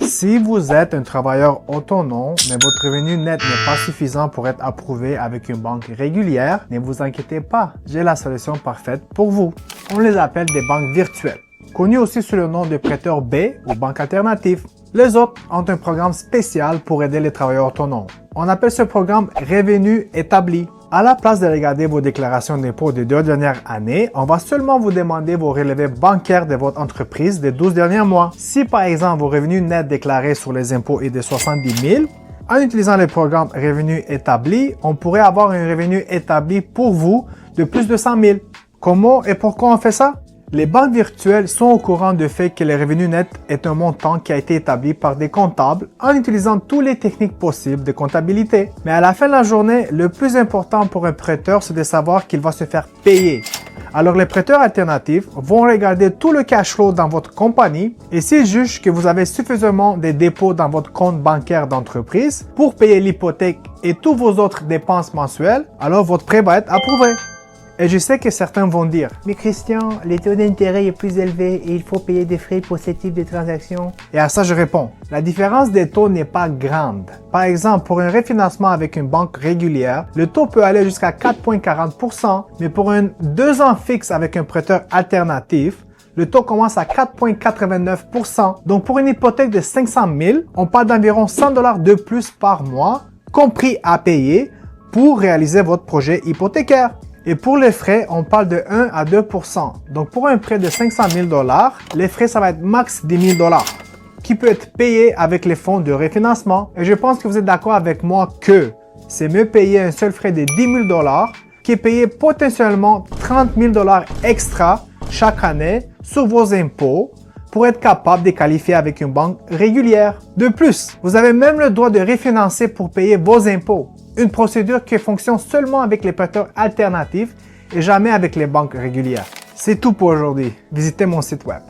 Si vous êtes un travailleur autonome, mais votre revenu net n'est pas suffisant pour être approuvé avec une banque régulière, ne vous inquiétez pas, j'ai la solution parfaite pour vous. On les appelle des banques virtuelles, connues aussi sous le nom de prêteurs B ou banques alternatives. Les autres ont un programme spécial pour aider les travailleurs autonomes. On appelle ce programme Revenu établi. À la place de regarder vos déclarations d'impôts des 2 dernières années, on va seulement vous demander vos relevés bancaires de votre entreprise des 12 derniers mois. Si par exemple vos revenus nets déclarés sur les impôts est de 70 000, en utilisant le programme Revenu établi, on pourrait avoir un revenu établi pour vous de plus de 100 000. Comment et pourquoi on fait ça? Les banques virtuelles sont au courant du fait que le revenu net est un montant qui a été établi par des comptables en utilisant toutes les techniques possibles de comptabilité. Mais à la fin de la journée, le plus important pour un prêteur, c'est de savoir qu'il va se faire payer. Alors les prêteurs alternatifs vont regarder tout le cash flow dans votre compagnie et s'ils jugent que vous avez suffisamment de dépôts dans votre compte bancaire d'entreprise pour payer l'hypothèque et toutes vos autres dépenses mensuelles, alors votre prêt va être approuvé. Et je sais que certains vont dire « Mais Christian, le taux d'intérêt est plus élevé et il faut payer des frais pour ce type de transaction. » Et à ça, je réponds « La différence des taux n'est pas grande. Par exemple, pour un refinancement avec une banque régulière, le taux peut aller jusqu'à 4,40 %, mais pour un 2 ans fixe avec un prêteur alternatif, le taux commence à 4,89 %. Donc pour une hypothèque de 500 000, on parle d'environ 100 $ de plus par mois, compris à payer, pour réaliser votre projet hypothécaire. Et pour les frais, on parle de 1 à 2 %. Donc pour un prêt de 500 000 $, les frais, ça va être max 10 000 $, qui peut être payé avec les fonds de refinancement. Et je pense que vous êtes d'accord avec moi que c'est mieux payer un seul frais de 10 000 $ qui payer potentiellement 30 000 $ extra chaque année sur vos impôts pour être capable de qualifier avec une banque régulière. De plus, vous avez même le droit de refinancer pour payer vos impôts. Une procédure qui fonctionne seulement avec les prêteurs alternatifs et jamais avec les banques régulières. C'est tout pour aujourd'hui. Visitez mon site web.